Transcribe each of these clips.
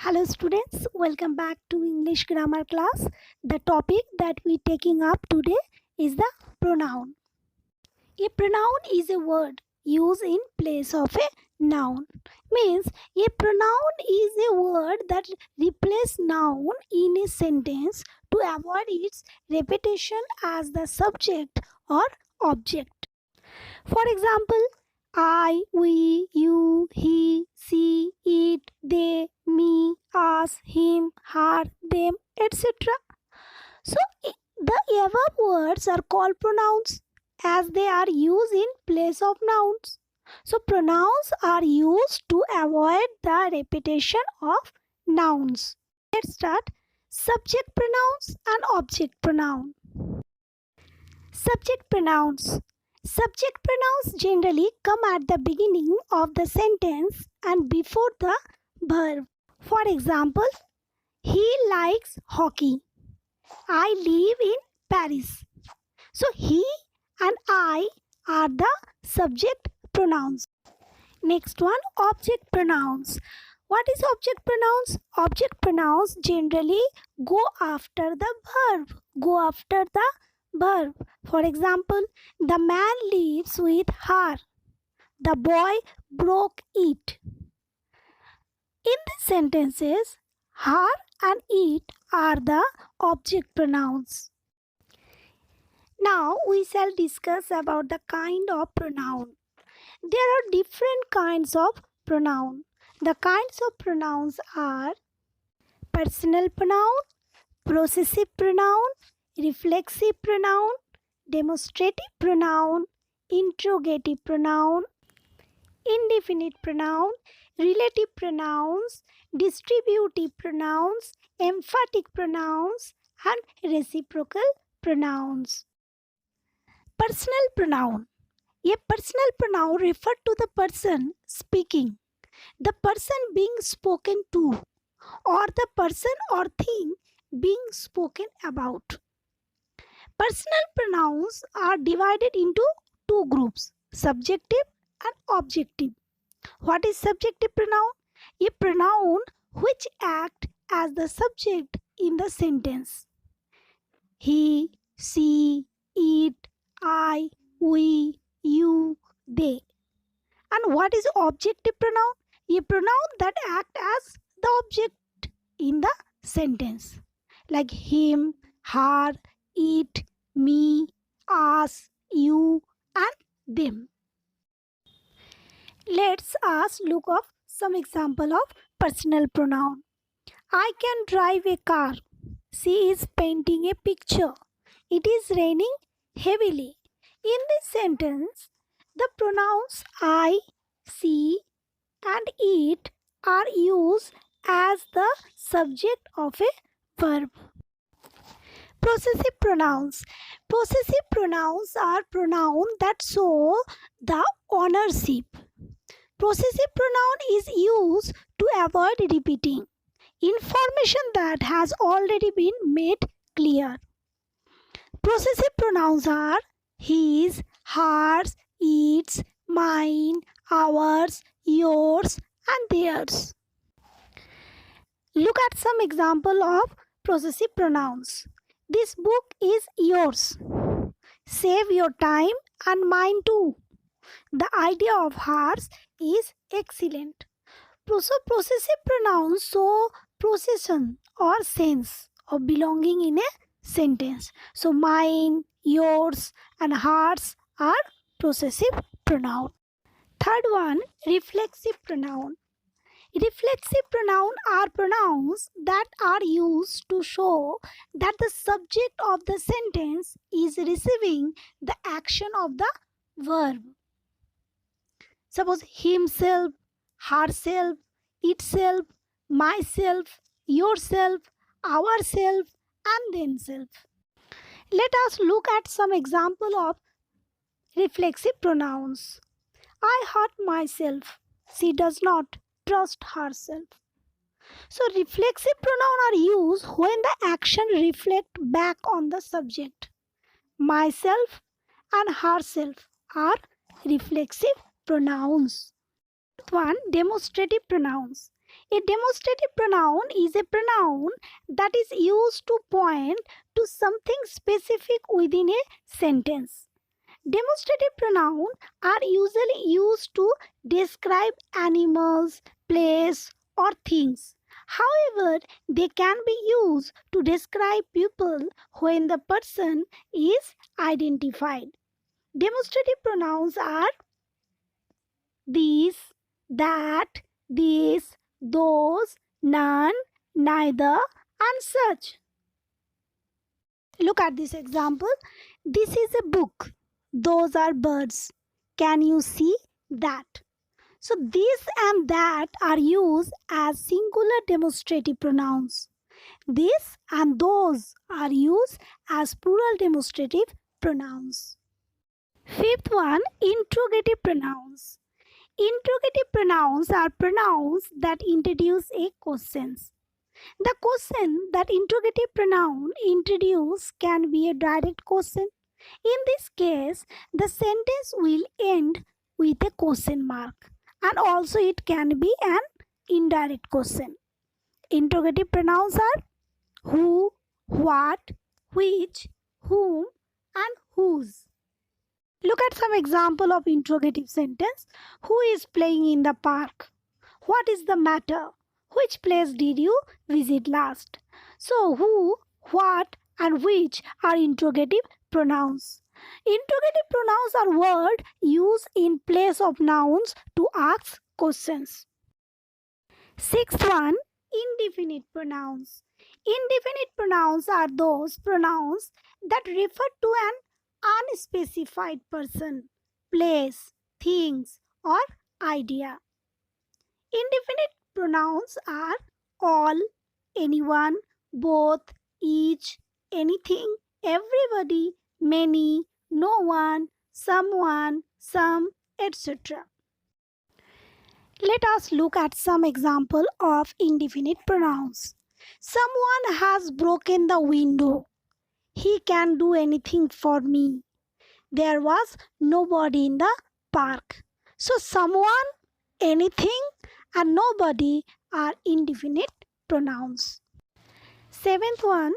Hello students, welcome back to English grammar class. The topic that we taking up today is the pronoun. A pronoun is a word used in place of a noun. Means a pronoun is a word that replaces noun in a sentence to avoid its repetition as the subject or object. For example, I, we, you, he, she, it, they, me, us, him, her, them, etc. So, the above words are called pronouns as they are used in place of nouns. So, pronouns are used to avoid the repetition of nouns. Let's start. Subject pronouns and object pronoun. Subject pronouns. Subject pronouns generally come at the beginning of the sentence and before the verb. For example, he likes hockey. I live in Paris. So, he and I are the subject pronouns. Next one, object pronouns. What is object pronouns? Object pronouns generally go after the verb. For example, the man lives with her. The boy broke it. In these sentences, her and it are the object pronouns. Now we shall discuss about the kind of pronoun. There are different kinds of pronoun. The kinds of pronouns are personal pronoun, possessive pronoun, reflexive pronoun, demonstrative pronoun, interrogative pronoun, indefinite pronoun, relative pronouns, distributive pronouns, emphatic pronouns, and reciprocal pronouns. Personal pronoun. A personal pronoun refers to the person speaking, the person being spoken to, or the person or thing being spoken about. Personal pronouns are divided into two groups, subjective and objective. What is subjective pronoun? A pronoun which acts as the subject in the sentence. He, she, it, I, we, you, they. And what is objective pronoun? A pronoun that acts as the object in the sentence, like him, her, it, me, us, you, and them. Let's look at some example of personal pronoun. I can drive a car. She is painting a picture. It is raining heavily. In this sentence, the pronouns I, she, and it are used as the subject of a verb. Possessive pronouns. Possessive pronouns are pronouns that show the ownership. Possessive pronoun is used to avoid repeating information that has already been made clear. Possessive pronouns are his, hers, its, mine, ours, yours, and theirs. Look at some example of possessive pronouns. This book is yours. Save your time and mine too. The idea of hers is excellent. Possessive pronouns show possession or sense of belonging in a sentence. So mine, yours, and hers are possessive pronoun. Third one, reflexive pronoun. Reflexive pronoun are pronouns that are used to show that the subject of the sentence is receiving the action of the verb. Suppose himself, herself, itself, myself, yourself, ourself, and themselves. Let us look at some example of reflexive pronouns. I hurt myself. She does not trust herself. So reflexive pronouns are used when the action reflects back on the subject. Myself and herself are reflexive pronouns. One, demonstrative pronouns. A demonstrative pronoun is a pronoun that is used to point to something specific within a sentence. Demonstrative pronouns are usually used to describe animals, place, or things. However, they can be used to describe people when the person is identified. Demonstrative pronouns are these, that, this, those, none, neither, and such. Look at this example. This is a book. Those are birds. Can you see that? So this and that are used as singular demonstrative pronouns. This and those are used as plural demonstrative pronouns. Fifth one, interrogative pronouns. Interrogative pronouns are pronouns that introduce a question. The question that interrogative pronoun introduce can be a direct question. In this case, the sentence will end with a question mark, and also it can be an indirect question. Interrogative pronouns are who, what, which, whom, and whose. Look at some example of interrogative sentence. Who is playing in the park? What is the matter? Which place did you visit last? So who, what, and which are interrogative pronouns. Interrogative pronouns are words used in place of nouns to ask questions. Sixth one, indefinite pronouns. Indefinite pronouns are those pronouns that refer to an unspecified person, place, things, or idea. Indefinite pronouns are all, anyone, both, each, anything, everybody, many, no one, someone, some, etc. Let us look at some example of indefinite pronouns. Someone has broken the window. He can do anything for me. There was nobody in the park. So someone, anything, and nobody are indefinite pronouns. Seventh one,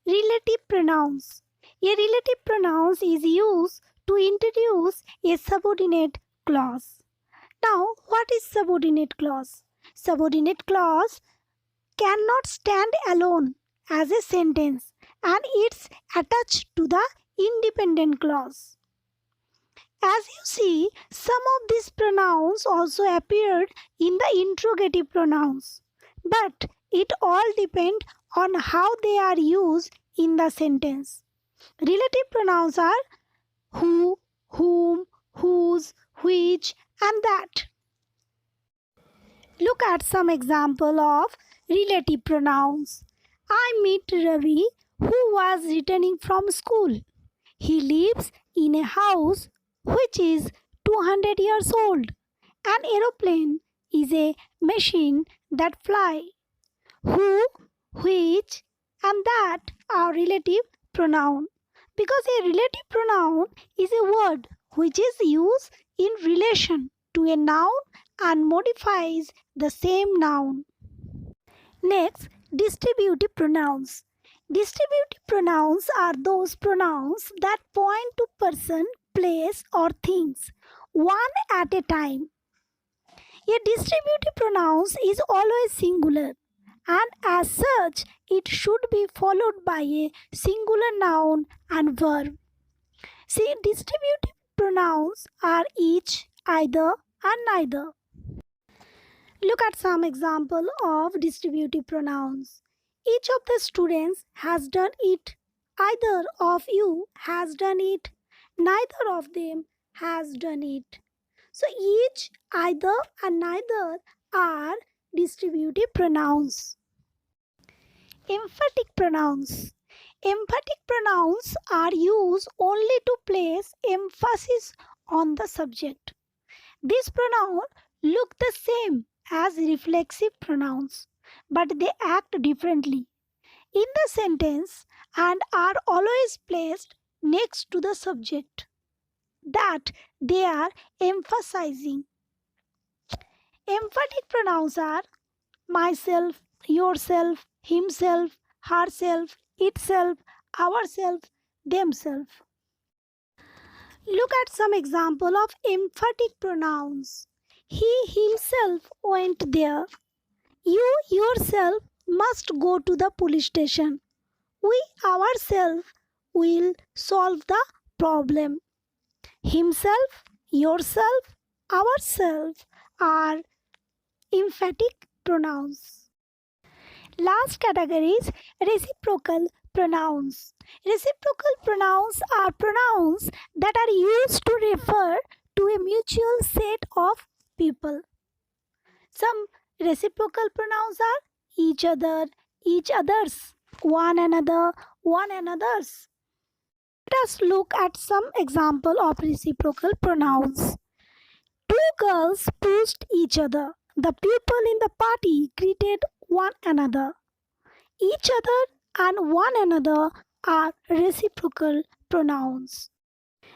relative pronouns. A relative pronoun is used to introduce a subordinate clause. Now, what is subordinate clause? Subordinate clause cannot stand alone as a sentence, and it's attached to the independent clause. As you see, some of these pronouns also appeared in the interrogative pronouns, but it all depends on how they are used in the sentence. Relative pronouns are who, whom, whose, which, and that. Look at some example of relative pronouns. I meet Ravi who was returning from school. He lives in a house which is 200 years old. An aeroplane is a machine that fly. Who, which, and that are relative pronoun, because a relative pronoun is a word which is used in relation to a noun and modifies the same noun. Next, distributive pronouns. Distributive pronouns are those pronouns that point to person, place, or things, one at a time. A distributive pronoun is always singular, and as such, it should be followed by a singular noun and verb. See, distributive pronouns are each, either, and neither. Look at some example of distributive pronouns. Each of the students has done it. Either of you has done it. Neither of them has done it. So each, either, and neither are distributive pronouns. Emphatic pronouns. Emphatic pronouns are used only to place emphasis on the subject. These pronouns look the same as reflexive pronouns, but they act differently in the sentence and are always placed next to the subject that they are emphasizing. Emphatic pronouns are myself, yourself, himself, herself, itself, ourself, themself. Look at some example of emphatic pronouns. He himself went there. You yourself must go to the police station. We ourselves will solve the problem. Himself, yourself, ourselves are emphatic pronouns. Last category is reciprocal pronouns. Reciprocal pronouns are pronouns that are used to refer to a mutual set of people. Some reciprocal pronouns are each other, each others, one another, one another's. Let us look at some example of reciprocal pronouns. Two girls pushed each other. The people in the party greeted one another. Each other and one another are reciprocal pronouns.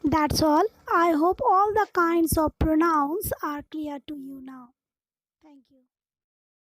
That's all. I hope all the kinds of pronouns are clear to you now. Thank you.